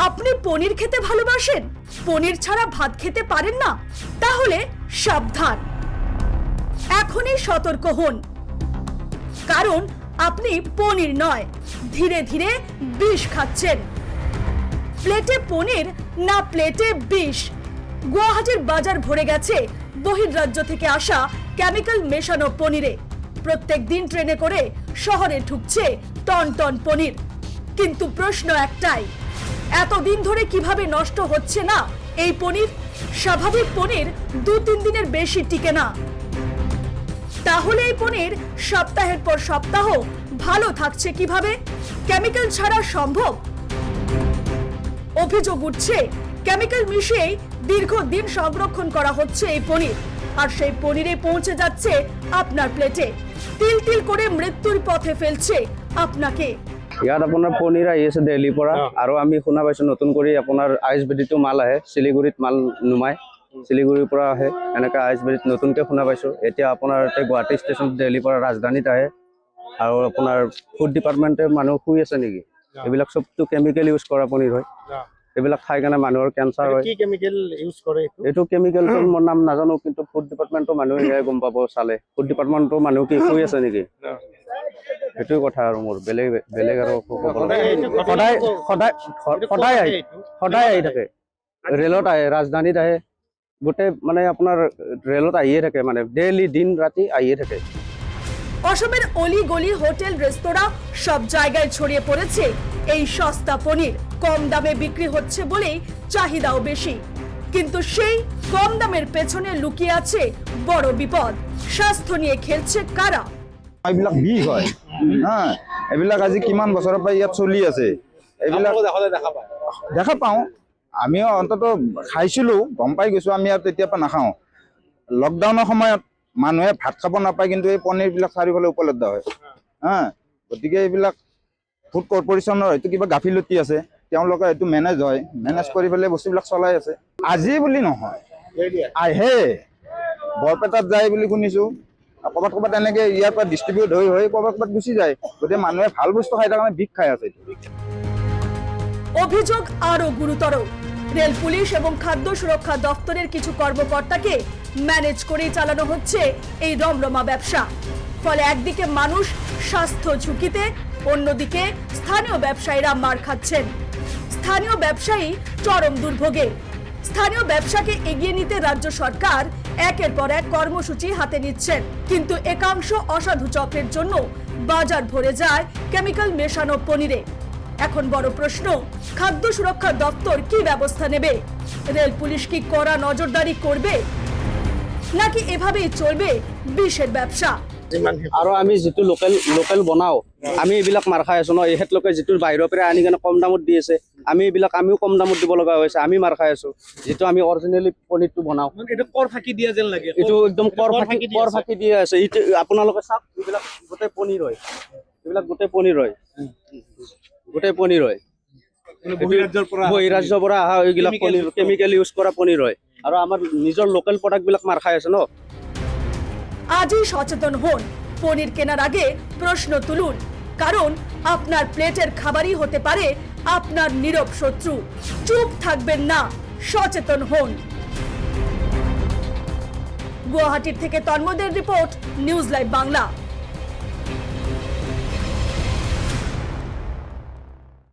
আপনি পনির খেতে ভালোবাসেন, পনির ছাড়া ভাত খেতে পারেন না, তাহলে সাবধান, এখনই সতর্ক হন। কারণ আপনি পনির নয়, ধীরে ধীরে বিষ খাচ্ছেন। প্লেটে পনির না প্লেটে বিষ। গুয়াহাটির বাজার ভরে গেছে বহির্রাজ্য থেকে আসা কেমিক্যাল মেশানো পনিরে। প্রত্যেক দিন ট্রেনে করে শহরে ঢুকছে টন টন পনির। কিন্তু প্রশ্ন একটাই, এতদিন ধরে কিভাবে নষ্ট হচ্ছে না এই পনির? স্বাভাবিক পনির 2-3 দিনের বেশি টিকে না। তাহলে এই পনির সপ্তাহের পর সপ্তাহ ভালো থাকছে কিভাবে? কেমিক্যাল ছাড়া সম্ভব? অভিযোগ উঠছে কেমিক্যাল মিশিয়ে দীর্ঘদিন সংরক্ষণ করা হচ্ছে এই পনির, আর সেই পনিরে পৌঁছে যাচ্ছে আপনার প্লেটে, তিল তিল করে মৃত্যুর পথে ফেলছে আপনাকে। ইয়াত আপোনাৰ পনীৰ আহি আছে দিল্লীৰ পৰা, আৰু আমি শুনা পাইছোঁ নতুন কৰি আপোনাৰ আইচবেৰীটো মাল আহে, শিলিগুৰিত মাল নুমায়, শিলিগুৰিৰ পৰা আহে, এনেকৈ আইচবেৰীত নতুনকৈ শুনা পাইছোঁ। এতিয়া আপোনাৰ গুৱাহাটী ষ্টেচন দিল্লীৰ পৰা ৰাজধানীত আহে, আৰু আপোনাৰ ফুড ডিপাৰ্টমেণ্টে মানুহ শুই আছে নেকি? এইবিলাক চবটো কেমিকেল ইউজ কৰা পনীৰ হয়, এইবিলাক খাই কাৰণে মানুহৰ কেঞ্চাৰ হয়। এইটো কেমিকেলটোৰ মোৰ নাম নাজানো, কিন্তু ফুড ডিপাৰ্টমেণ্টৰ মানুহে গম পাব চালে। ফুড ডিপাৰ্টমেণ্টৰ মানুহ কি শুই আছে নেকি? সেইটোৱে কথা আৰু মোৰ বেলেগ আৰু সদায় আহি থাকে, ৰেলত আহে, ৰাজধানীত আহে, গোটেই মানে আপোনাৰ ৰেলত আহিয়ে থাকে, মানে ডেইলি দিন ৰাতি আহিয়ে থাকে। অসমের অলি গলি, হোটেল, রেস্তোরাঁ সব জায়গায় ছড়িয়ে পড়েছে এই সস্তা পনির। কম দামে বিক্রি হচ্ছে বলেই চাহিদাও বেশি, কিন্তু সেই কম দামের পেছনে লুকিয়ে আছে বড় বিপদ। স্বাস্থ্য নিয়ে খেলছে কারা? এইবিলাক বিষ হয়, এইবিলাক আজি কিমান বছৰৰ পৰা ইয়াত চলি আছে, এইবিলাক দেখা পাওঁ। আমিও অন্তত খাইছিলোঁ, গম পাই গৈছোঁ, আমি আৰু তেতিয়াৰ পৰা নাখাওঁ। লকডাউনৰ সময়ত মানুহে ভাত খাব নাপায়, কিন্তু এই পনীৰবিলাক চাৰিওফালে উপলব্ধ হয়। গতিকে এইবিলাক ফুড কৰ্পৰেশ্যনৰ হয়তো কিবা গাফিলতি আছে, তেওঁলোকে হয়তো মেনেজ কৰি পেলাই বস্তুবিলাক চলাই আছে। আজি বুলি নহয়, আহে বৰপেটাত যায় বুলি শুনিছোঁ, ক'ৰবাত এনেকৈ ইয়াৰ পৰা ডিষ্ট্ৰিবিউট হৈ ক'ৰবাত গুচি যায়। গতিকে মানুহে ভাল বস্তু খাই তাৰ কাৰণে বিষ খাই আছে। অভিযোগ আরো গুরুতর। রেল পুলিশ এবং খাদ্য সুরক্ষা দপ্তরের কিছু কর্মকর্তাকে ম্যানেজ করেই চালানো হচ্ছে এই রমরমা ব্যবসা। ফলে একদিকে মানুষ স্বাস্থ্য ঝুঁকিতে, অন্যদিকে স্থানীয় ব্যবসায়ীরা মার খাচ্ছেন। স্থানীয় ব্যবসায়ী চরম দুর্ভোগে। স্থানীয় ব্যবসাকে এগিয়ে নিতে রাজ্য সরকার একের পর এক কর্মসূচি হাতে নিচ্ছেন, কিন্তু একাংশ অসাধু চক্রের জন্য বাজার ভরে যায় কেমিক্যাল মেশানো পনিরে। এখন বড় প্রশ্ন, খাদ্য সুরক্ষা দপ্তর কি ব্যবস্থা নেবে? রেল পুলিশ কি কড়া নজরদারি করবে, নাকি এভাবেই চলবে বিষের ব্যবসা? আৰু আমি যিটো লোকেল বনাওঁ, আমি এইবিলাক মাৰ খাই আছো ন। এখেতলোকে যিটো বাহিৰৰ পৰা আনি কেনে কম দামত দি আছে, আমিও কম দামত দিব লগা হৈছে, আমি মাৰ খাই আছো। যিটো আমি অৰিজিনেলি পনীৰটো বনাওঁ, এইটো একদম কৰ ফাঁকি দিয়া আছে। এইটো আপোনালোকে চাওক, এইবিলাক গোটেই পনীৰ হয়, বহিৰাজ্যৰ পৰা অহা এইবিলাক পনীৰ, কেমিকেল ইউজ কৰা পনীৰ হয়, আৰু আমাৰ নিজৰ লোকেল প্ৰডাক্টবিলাক মাৰ খাই আছে ন। আজই সচেতন হন, পনির কেনার আগে প্রশ্ন তুলুন, কারণ আপনার প্লেটের খাবারই হতে পারে আপনার নীরব শত্রু। চুপ থাকবেন না, সচেতন হন। গুয়াহাটির থেকে তন্ময়ের রিপোর্ট, নিউজ লাইভ বাংলা।